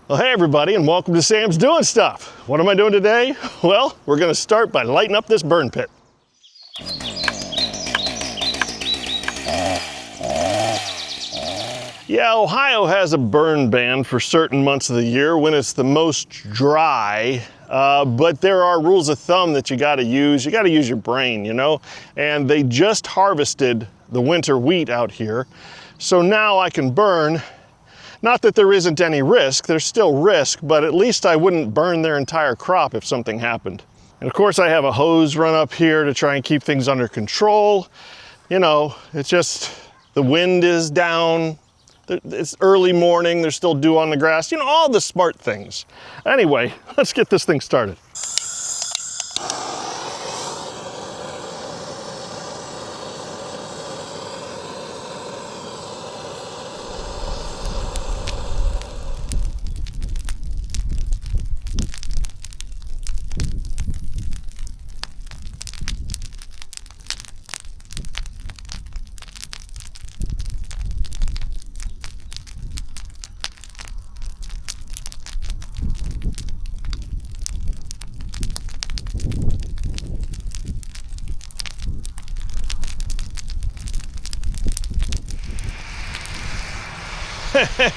Well, hey everybody, and welcome to Sam's Doing Stuff. What am I doing today? Well, we're gonna start by lighting up this burn pit. Yeah, Ohio has a burn ban for certain months of the year when it's the most dry, but there are rules of thumb that you gotta use. You gotta use your brain, you know? And they just harvested the winter wheat out here, so now I can burn. Not that there isn't any risk, there's still risk, but at least I wouldn't burn their entire crop if something happened. And of course I have a hose run up here to try and keep things under control. You know, it's just, the wind is down, it's early morning, there's still dew on the grass, you know, all the smart things. Anyway, let's get this thing started.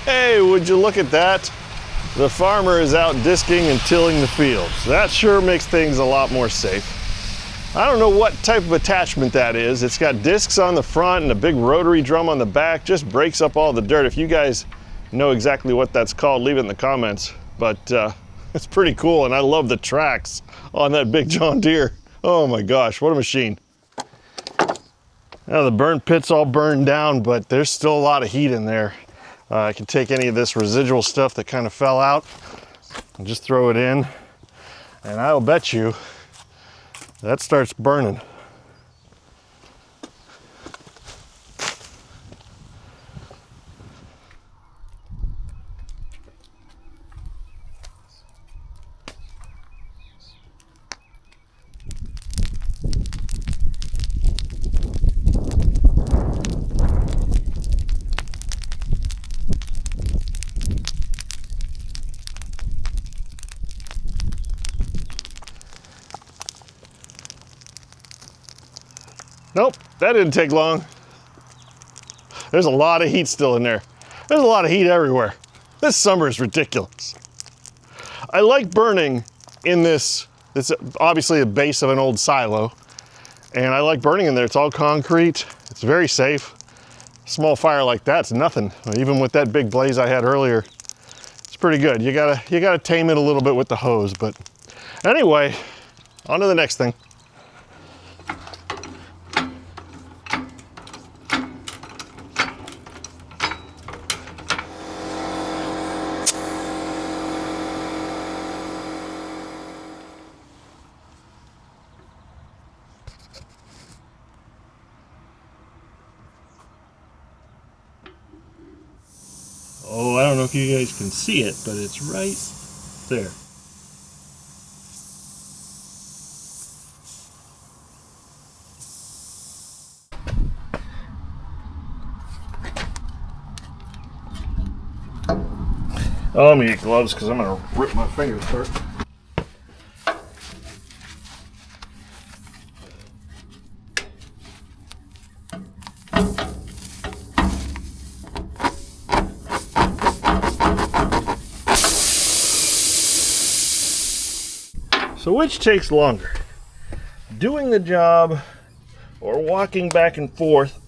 Hey, would you look at that? The farmer is out disking and tilling the fields. That sure makes things a lot more safe. I don't know what type of attachment that is. It's got discs on the front and a big rotary drum on the back. Just breaks up all the dirt. If you guys know exactly what that's called, leave it in the comments. But it's pretty cool, and I love the tracks on that big John Deere. Oh my gosh, what a machine. Now the burn pit's all burned down, but there's still a lot of heat in there. I can take any of this residual stuff that kind of fell out and just throw it in, and I'll bet you that starts burning. Nope, that didn't take long. There's a lot of heat still in there. There's a lot of heat everywhere. This summer is ridiculous. I like burning in this, it's obviously the base of an old silo, and I like burning in there. It's all concrete, it's very safe. Small fire like that's nothing. Even with that big blaze I had earlier, it's pretty good. You gotta tame it a little bit with the hose, but anyway, on to the next thing. Oh, I don't know if you guys can see it, but it's right there. Oh, let me get gloves because I'm going to rip my fingers apart. So which takes longer? Doing the job or walking back and forth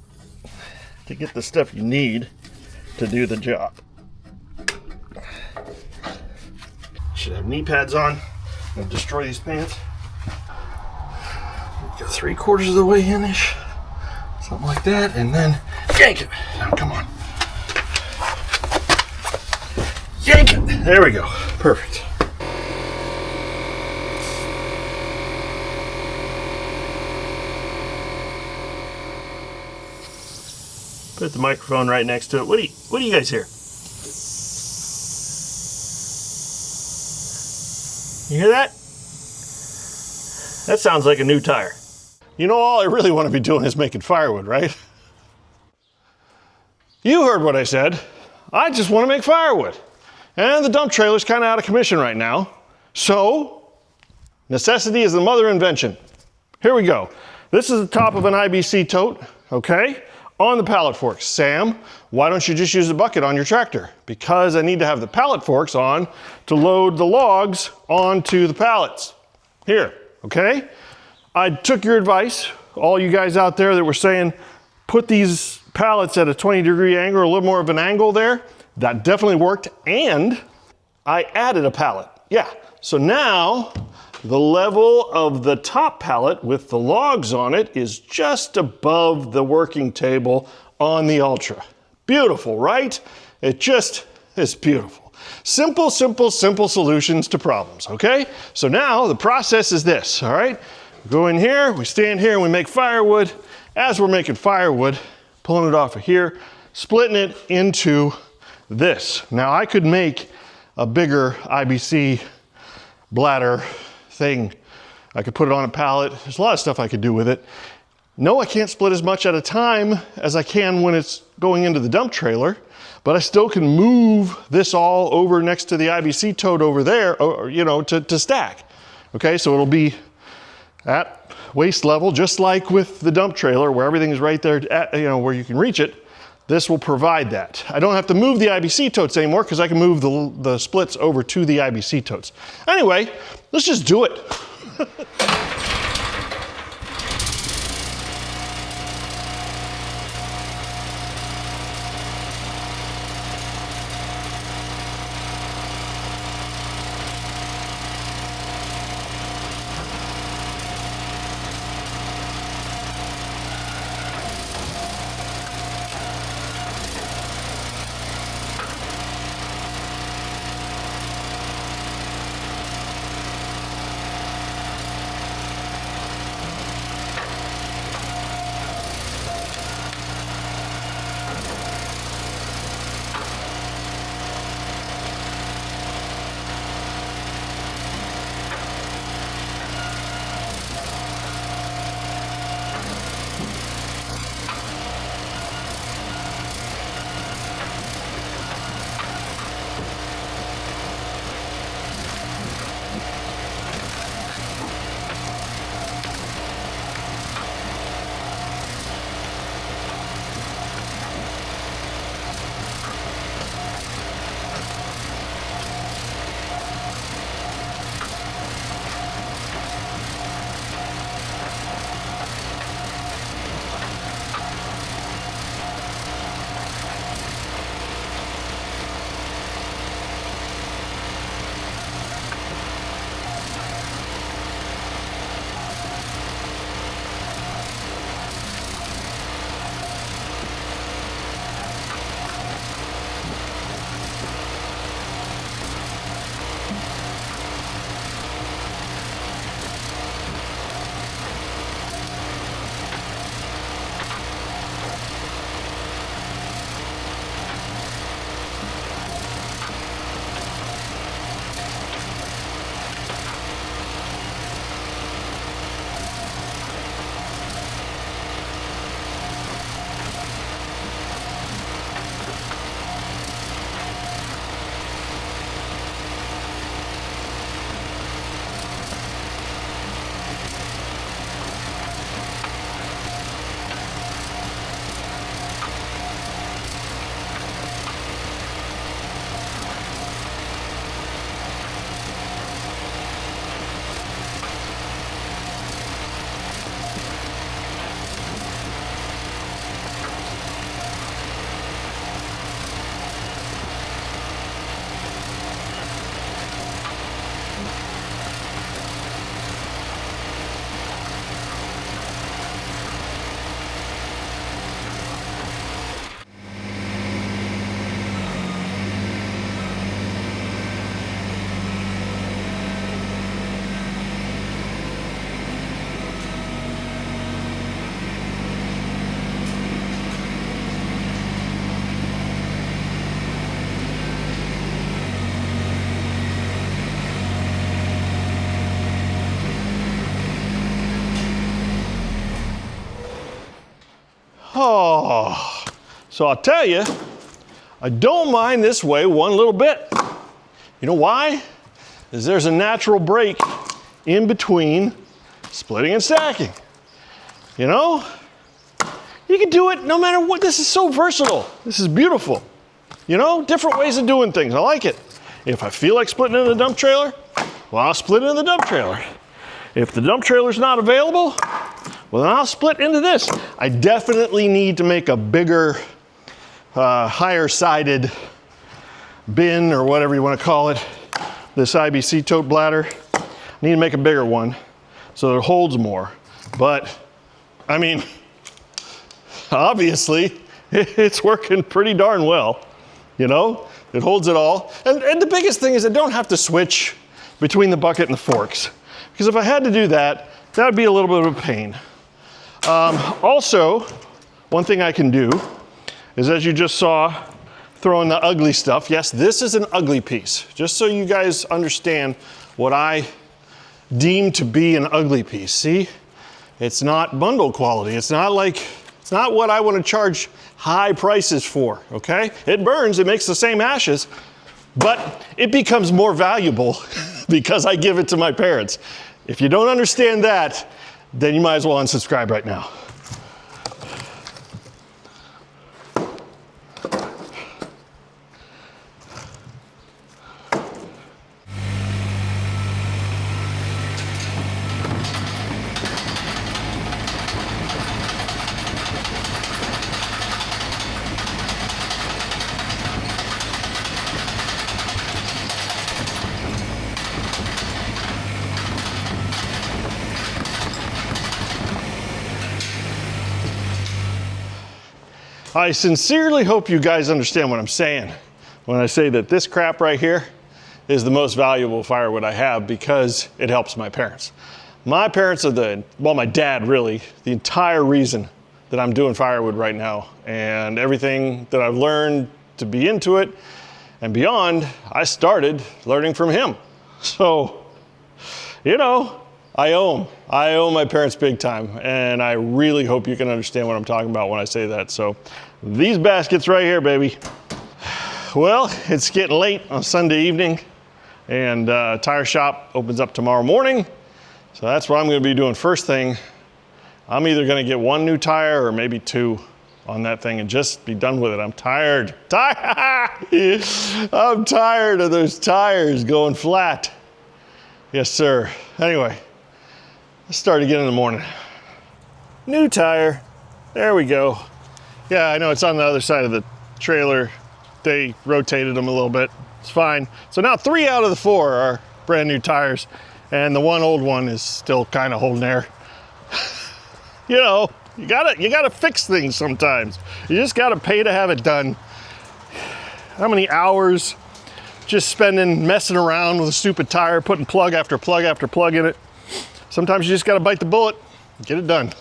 to get the stuff you need to do the job? Should have knee pads on. I'm gonna destroy these pants. Go 3/4 of the way in-ish. Something like that, and then yank it. Now, come on. Yank it. There we go. Perfect. Put the microphone right next to it. What do you guys hear? You hear that? That sounds like a new tire. You know, all I really want to be doing is making firewood, right? You heard what I said. I just want to make firewood. And the dump trailer's kind of out of commission right now. So, necessity is the mother of invention. Here we go. This is the top of an IBC tote, okay? On the pallet forks. Sam, why don't you just use a bucket on your tractor? Because I need to have the pallet forks on to load the logs onto the pallets. Here, okay? I took your advice, all you guys out there that were saying, put these pallets at a 20-degree angle, or a little more of an angle there. That definitely worked, and I added a pallet. Yeah, so now the level of the top pallet with the logs on it is just above the working table on the Ultra. Beautiful, right? It just is beautiful. Simple, simple, simple solutions to problems, okay? So now the process is this, all right? We go in here, we stand here, and we make firewood. As we're making firewood, pulling it off of here, splitting it into this. Now I could make a bigger IBC bladder thing. I could put it on a pallet. There's a lot of stuff I could do with it. No, I can't split as much at a time as I can when it's going into the dump trailer, but I still can move this all over next to the IBC tote over there, or, you know, to stack. Okay, so it'll be at waist level, just like with the dump trailer where everything is right there at, you know, where you can reach it. This will provide that. I don't have to move the IBC totes anymore because I can move the splits over to the IBC totes. Anyway, let's just do it. Oh, so I'll tell you, I don't mind this way one little bit. You know why? Is there's a natural break in between splitting and stacking. You know? You can do it no matter what. This is so versatile. This is beautiful. You know, different ways of doing things. I like it. If I feel like splitting in the dump trailer, well, I'll split it in the dump trailer. If the dump trailer's not available, well, then I'll split into this. I definitely need to make a bigger, higher sided bin or whatever you want to call it. This IBC tote bladder. I need to make a bigger one so it holds more. But, I mean, obviously, it's working pretty darn well. You know, it holds it all. And the biggest thing is I don't have to switch between the bucket and the forks. Because if I had to do that, that would be a little bit of a pain. Also, one thing I can do is, as you just saw, throw in the ugly stuff. Yes, this is an ugly piece. Just so you guys understand what I deem to be an ugly piece. See, it's not bundle quality. It's not what I want to charge high prices for, okay? It burns, it makes the same ashes, but it becomes more valuable because I give it to my parents. If you don't understand that, then you might as well unsubscribe right now. I sincerely hope you guys understand what I'm saying when I say that this crap right here is the most valuable firewood I have because it helps my parents. My parents are my dad really, the entire reason that I'm doing firewood right now, and everything that I've learned to be into it and beyond, I started learning from him. So, you know, I owe my parents big time, and I really hope you can understand what I'm talking about when I say that. So these baskets right here, baby. Well, it's getting late on Sunday evening, and tire shop opens up tomorrow morning. So that's what I'm gonna be doing first thing. I'm either gonna get one new tire or maybe two on that thing and just be done with it. I'm tired. I'm tired of those tires going flat. Yes, sir. Anyway. Let's start again in the morning. New tire, there we go. Yeah, I know it's on the other side of the trailer. They rotated them a little bit, it's fine. So now 3 out of the 4 are brand new tires, and the one old one is still kind of holding air. You know, you gotta fix things sometimes. You just gotta pay to have it done. How many hours just spending messing around with a stupid tire, putting plug after plug after plug in it. Sometimes you just gotta bite the bullet, get it done.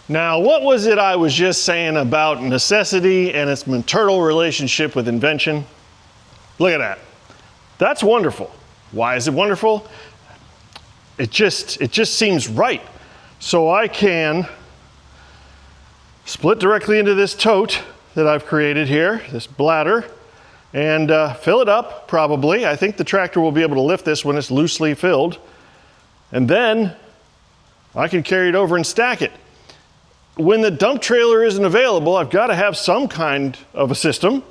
Now, what was it I was just saying about necessity and its maternal relationship with invention? Look at that. That's wonderful. Why is it wonderful? It just seems right. So I can split directly into this tote that I've created here, this bladder, and fill it up, probably. I think the tractor will be able to lift this when it's loosely filled. And then I can carry it over and stack it. when the dump trailer isn't available, I've got to have some kind of a system,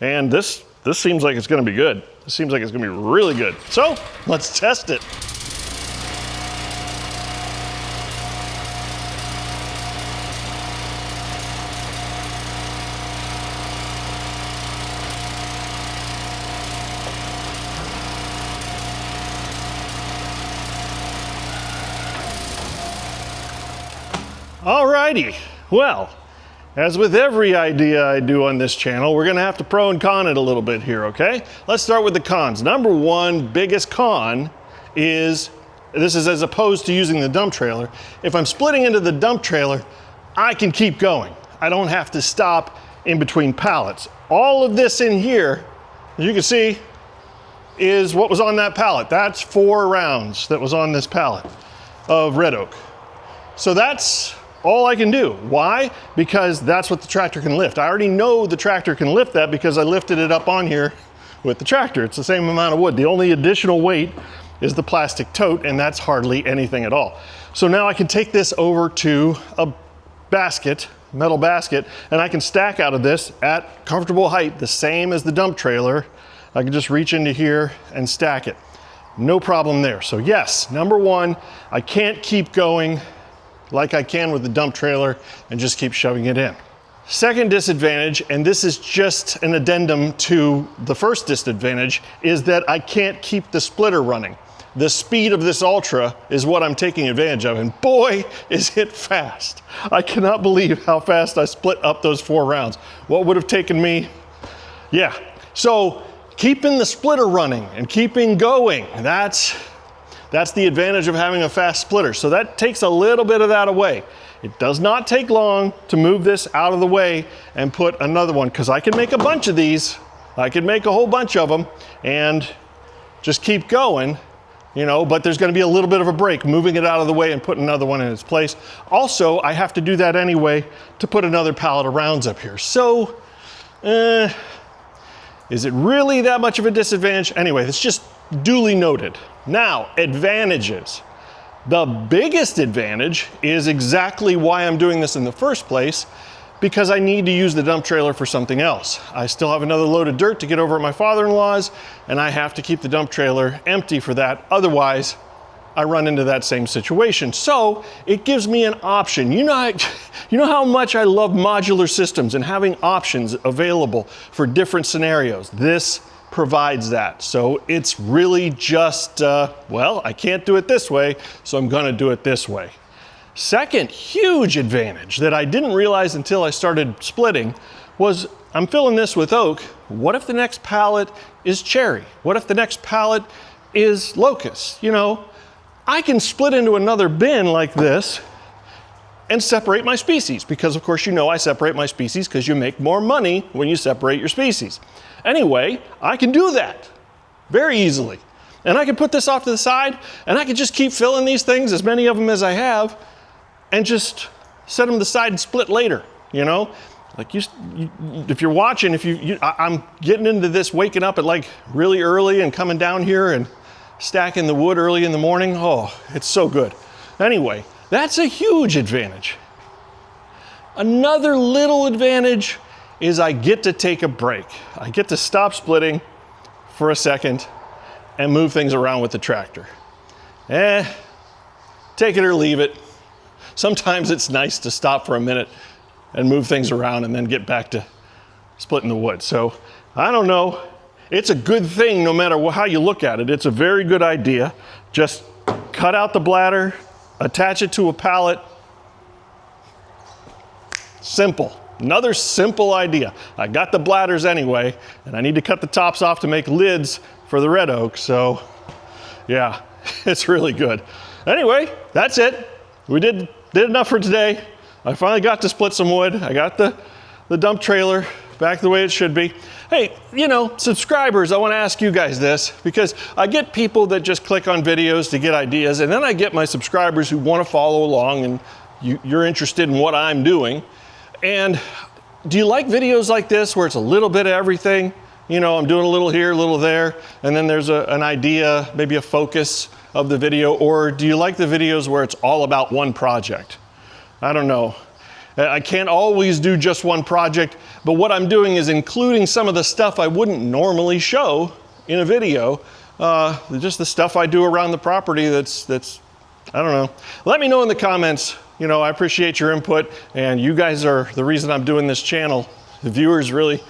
and this seems like it's going to be good. This seems like it's going to be really good. So let's test it. Alrighty, well, as with every idea I do on this channel, we're gonna have to pro and con it a little bit here, okay? Let's start with the cons. Number one, biggest con is, this is as opposed to using the dump trailer. If I'm splitting into the dump trailer, I can keep going. I don't have to stop in between pallets. All of this in here, as you can see, is what was on that pallet. That's 4 rounds that was on this pallet of red oak. So that's all I can do. Why? Because that's what the tractor can lift. I already know the tractor can lift that because I lifted it up on here with the tractor. It's the same amount of wood. The only additional weight is the plastic tote, and that's hardly anything at all. So now I can take this over to a basket, metal basket, and I can stack out of this at comfortable height, the same as the dump trailer. I can just reach into here and stack it. No problem there. So yes, number one, I can't keep going like I can with the dump trailer and just keep shoving it in. Second disadvantage, and this is just an addendum to the first disadvantage, is that I can't keep the splitter running. The speed of this Ultra is what I'm taking advantage of, and boy, is it fast. I cannot believe how fast I split up those 4 rounds. What would have taken me, yeah. So keeping the splitter running and keeping going, that's the advantage of having a fast splitter. So that takes a little bit of that away. It does not take long to move this out of the way and put another one, because I can make a bunch of these. I can make a whole bunch of them and just keep going, you know, but there's gonna be a little bit of a break, moving it out of the way and putting another one in its place. Also, I have to do that anyway to put another pallet of rounds up here. So, is it really that much of a disadvantage? Anyway, it's just duly noted. Now, advantages. The biggest advantage is exactly why I'm doing this in the first place, because I need to use the dump trailer for something else. I still have another load of dirt to get over at my father-in-law's, and I have to keep the dump trailer empty for that. Otherwise, I run into that same situation. So it gives me an option. You know how much I love modular systems and having options available for different scenarios. This provides that. So it's really just, well, I can't do it this way, so I'm gonna do it this way. Second huge advantage that I didn't realize until I started splitting was I'm filling this with oak. What if the next pallet is cherry? What if the next pallet is locust? You know, I can split into another bin like this and separate my species, because of course you know I separate my species because you make more money when you separate your species. Anyway, I can do that very easily. And I can put this off to the side and I can just keep filling these things, as many of them as I have, and just set them to the side and split later, you know? Like if you're watching, I'm getting into this, waking up at like really early and coming down here and stacking the wood early in the morning. Oh, it's so good. Anyway, that's a huge advantage. Another little advantage is I get to take a break. I get to stop splitting for a second and move things around with the tractor. Take it or leave it. Sometimes it's nice to stop for a minute and move things around and then get back to splitting the wood. So I don't know. It's a good thing no matter how you look at it. It's a very good idea. Just cut out the bladder, attach it to a pallet. Simple. Another simple idea. I got the bladders anyway, and I need to cut the tops off to make lids for the red oak. So yeah, it's really good. Anyway, that's it. We did enough for today. I finally got to split some wood. I got the dump trailer back the way it should be. Hey, you know, subscribers, I want to ask you guys this, because I get people that just click on videos to get ideas, and then I get my subscribers who want to follow along and you're interested in what I'm doing. And do you like videos like this where it's a little bit of everything? You know, I'm doing a little here, a little there, and then there's an idea, maybe a focus of the video, or do you like the videos where it's all about one project? I don't know. I can't always do just one project, but what I'm doing is including some of the stuff I wouldn't normally show in a video, just the stuff I do around the property that's, I don't know. Let me know in the comments. You know, I appreciate your input, and you guys are the reason I'm doing this channel. The viewers really,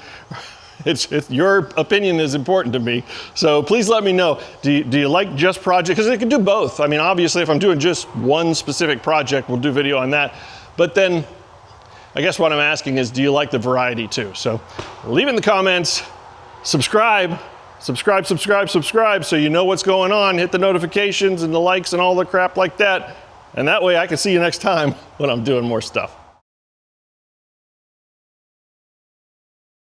your opinion is important to me. So please let me know. Do you like just projects? Because it can do both. I mean, obviously, if I'm doing just one specific project, we'll do video on that. But then, I guess what I'm asking is, do you like the variety too? So leave in the comments, subscribe, so you know what's going on. Hit the notifications and the likes and all the crap like that. And that way I can see you next time when I'm doing more stuff.